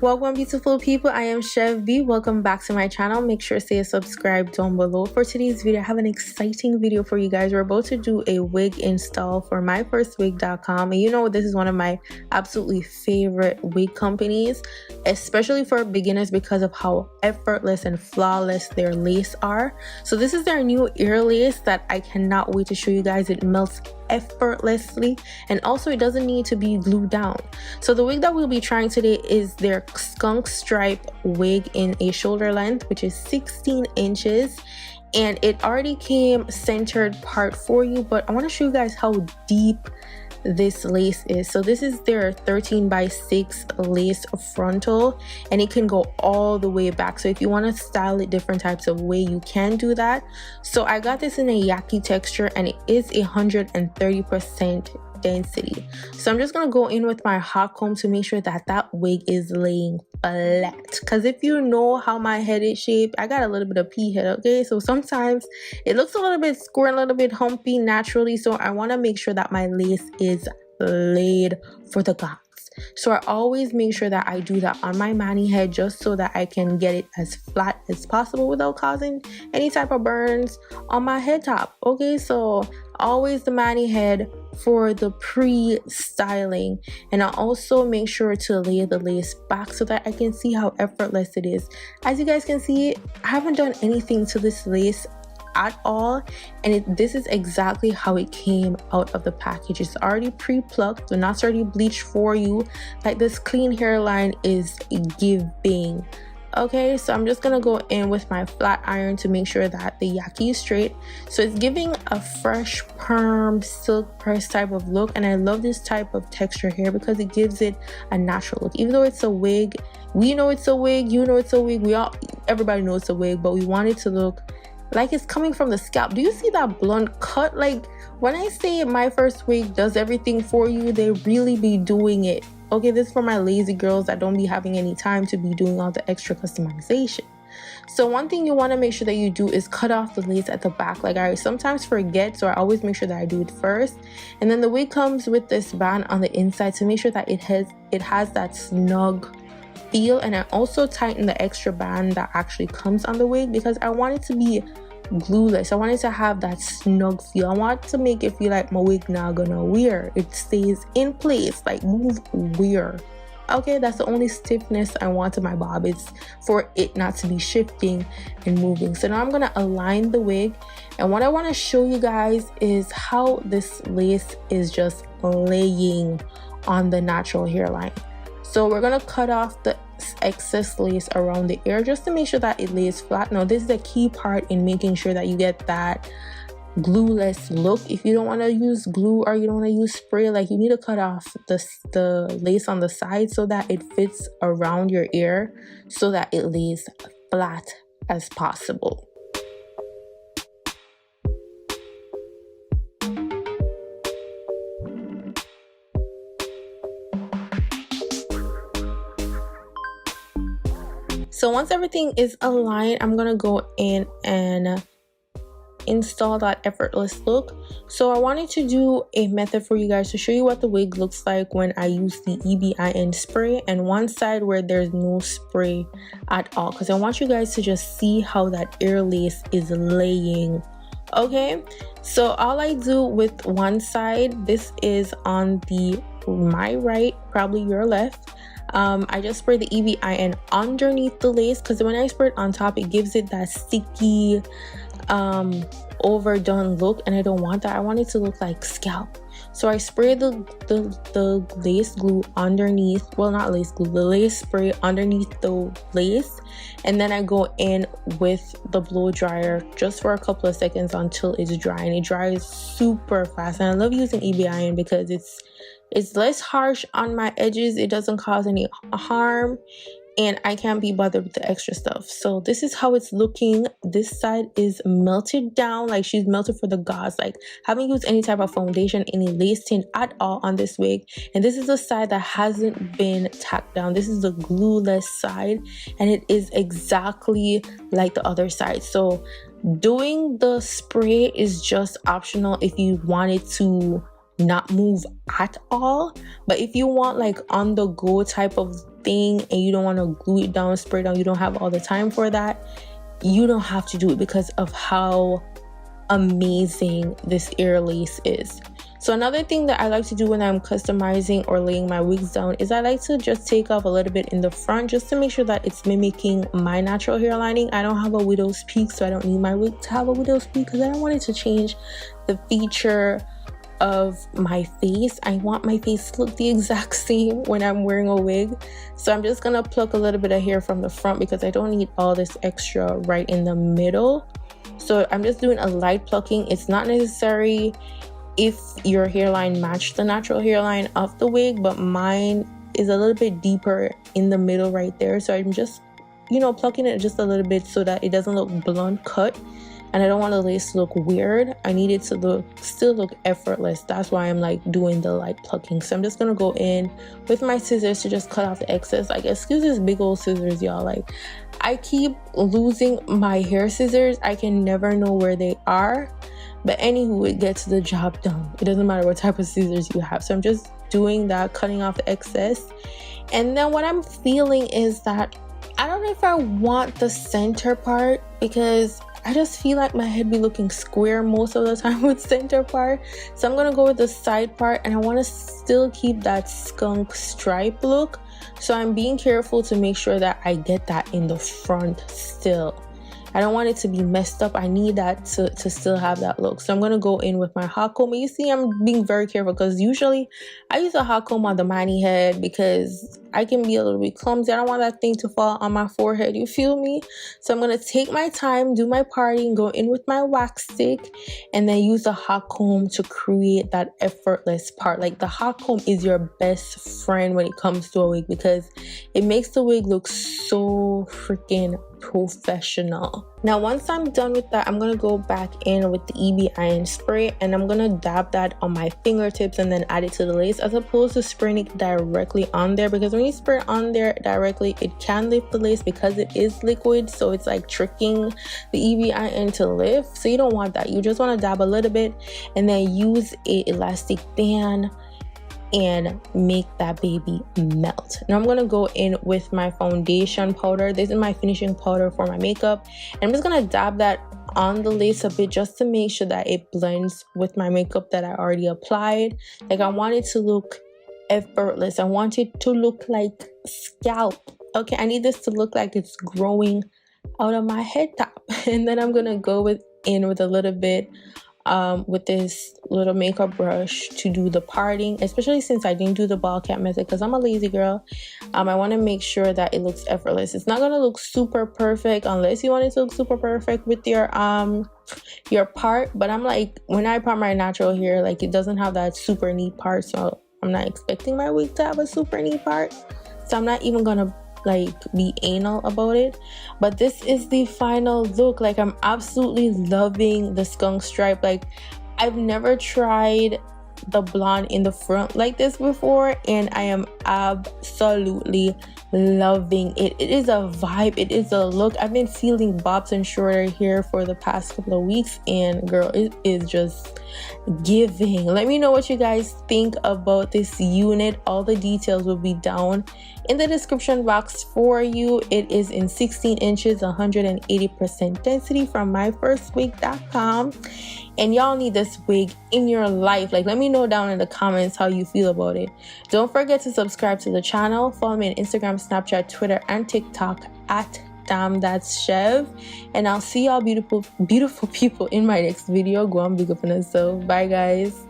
Welcome beautiful people, I am Chef B. Welcome back to my channel. Make sure to stay subscribed down below. For today's video, I have an exciting video for you guys. We're about to do a wig install for MyFirstWig.com, and you know this is one of my absolutely favorite wig companies, especially for beginners because of how effortless and flawless their lace are. So this is their new ear lace that I cannot wait to show you guys. It melts effortlessly, and also it doesn't need to be glued down. So the wig that we'll be trying today is their skunk stripe wig in a shoulder length, which is 16 inches, and it already came centered part for you, but I want to show you guys how deep this lace is. So this is their 13x6 lace frontal, and it can go all the way back. So if you want to style it different types of way, you can do that. So I got this in a Yaki texture, and it is 130% density. So I'm just gonna go in with my hot comb to make sure that that wig is laying flat, because if you know how my head is shaped, I got a little bit of pea head, okay? So sometimes it looks a little bit square, a little bit humpy naturally, so I want to make sure that my lace is laid for the gods. So I always make sure that I do that on my mani head, just so that I can get it as flat as possible without causing any type of burns on my head top. Okay, so always the mani head for the pre-styling, and I also make sure to lay the lace back so that I can see how effortless it is. As you guys can see, I haven't done anything to this lace at all, and this is exactly how it came out of the package. It's already pre-plucked, so not already bleached for you. Like, this clean hairline is giving. Okay, so I'm just gonna go in with my flat iron to make sure that the Yaki is straight. So it's giving a fresh perm silk press type of look, and I love this type of texture here because it gives it a natural look. Even though it's a wig, we know it's a wig, you know it's a wig, everybody knows it's a wig, but we want it to look like it's coming from the scalp. Do you see that blunt cut? Like, when I say MyFirstWig does everything for you, they really be doing it. Okay, this is for my lazy girls that don't be having any time to be doing all the extra customization. So one thing you want to make sure that you do is cut off the lace at the back. Like, I sometimes forget, so I always make sure that I do it first. And then the wig comes with this band on the inside to make sure that it has that snug feel. And I also tighten the extra band that actually comes on the wig because I want it to be glueless. I want it to have that snug feel. I want to make it feel like my wig not gonna wear. It stays in place, like move weird. Okay, that's the only stiffness I want to my bob. It's for it not to be shifting and moving. So now I'm gonna align the wig, and what I want to show you guys is how this lace is just laying on the natural hairline. So we're gonna cut off the excess lace around the ear just to make sure that it lays flat. Now this is a key part in making sure that you get that glueless look. If you don't want to use glue or you don't want to use spray, like, you need to cut off the lace on the side so that it fits around your ear so that it lays flat as possible. So once everything is aligned, I'm gonna go in and install that effortless look. So I wanted to do a method for you guys to show you what the wig looks like when I use the EBIN spray, and one side where there's no spray at all, because I want you guys to just see how that ear lace is laying. Okay, so all I do with one side, this is on my right, probably your left. I just spray the EBIN underneath the lace, because when I spray it on top, it gives it that sticky, overdone look, and I don't want that. I want it to look like scalp. So I spray the lace glue underneath, well, not lace glue, the lace spray underneath the lace, and then I go in with the blow dryer just for a couple of seconds until it's dry, and it dries super fast. And I love using EBIN because it's less harsh on my edges, it doesn't cause any harm, and I can't be bothered with the extra stuff. So this is how it's looking. This side is melted down, like she's melted for the gods. Like, haven't used any type of foundation, any lace tint at all on this wig. And this is the side that hasn't been tacked down. This is the glueless side, and it is exactly like the other side. So doing the spray is just optional if you wanted to not move at all. But if you want like on the go type of thing and you don't want to glue it down, spray it down, you don't have all the time for that, you don't have to do it because of how amazing this ear lace is. So another thing that I like to do when I'm customizing or laying my wigs down is I like to just take off a little bit in the front just to make sure that it's mimicking my natural hair lining. I don't have a widow's peak, so I don't need my wig to have a widow's peak because I don't want it to change the feature of my face. I want my face to look the exact same when I'm wearing a wig. So I'm just gonna pluck a little bit of hair from the front because I don't need all this extra right in the middle. So I'm just doing a light plucking. It's not necessary if your hairline matched the natural hairline of the wig, but mine is a little bit deeper in the middle right there. So I'm just, you know, plucking it just a little bit so that it doesn't look blunt cut. And I don't want the lace to look weird. I need it to still look effortless. That's why I'm like doing the light plucking. So I'm just gonna go in with my scissors to just cut off the excess. Like, excuse this big old scissors, y'all. Like, I keep losing my hair scissors. I can never know where they are. But anywho, it gets the job done. It doesn't matter what type of scissors you have. So I'm just doing that, cutting off the excess. And then what I'm feeling is that I don't know if I want the center part because I just feel like my head be looking square most of the time with center part. So I'm gonna go with the side part, and I want to still keep that skunk stripe look. So I'm being careful to make sure that I get that in the front still. I don't want it to be messed up. I need that to still have that look. So I'm going to go in with my hot comb. You see, I'm being very careful because usually I use a hot comb on the mani head because I can be a little bit clumsy. I don't want that thing to fall on my forehead. You feel me? So I'm going to take my time, do my parting, go in with my wax stick, and then use the hot comb to create that effortless part. Like, the hot comb is your best friend when it comes to a wig because it makes the wig look so freaking professional. Now, once I'm done with that, I'm gonna go back in with the EB iron spray, and I'm gonna dab that on my fingertips and then add it to the lace, as opposed to spraying it directly on there, because when you spray it on there directly, it can lift the lace because it is liquid, so it's like tricking the EB iron to lift. So you don't want that. You just want to dab a little bit and then use a elastic band and make that baby melt. Now I'm gonna go in with my foundation powder. This is my finishing powder for my makeup, and I'm just gonna dab that on the lace a bit just to make sure that it blends with my makeup that I already applied. Like, I want it to look effortless. I want it to look like scalp. Okay, I need this to look like it's growing out of my head top. And then I'm gonna go in with a little bit with this little makeup brush to do the parting, especially since I didn't do the ball cap method because I'm a lazy girl. I want to make sure that it looks effortless. It's not gonna look super perfect unless you want it to look super perfect with your part, but I'm like, when I part my natural hair, like, it doesn't have that super neat part, so I'm not expecting my wig to have a super neat part, so I'm not even gonna like be anal about it. But this is the final look. Like, I'm absolutely loving the skunk stripe. Like, I've never tried the blonde in the front like this before, and I am absolutely loving it. It is a vibe, it is a look. I've been feeling bobs and shorter hair for the past couple of weeks, and girl, it is just giving. Let me know what you guys think about this unit. All the details will be down in the description box for you. It is in 16 inches, 180% density from MyFirstWig.com. And y'all need this wig in your life. Like, let me know down in the comments how you feel about it. Don't forget to subscribe to the channel. Follow me on Instagram, Snapchat, Twitter, and TikTok at Damn That's Chev. And I'll see y'all beautiful people in my next video. Go on, big up on yourself. Bye, guys.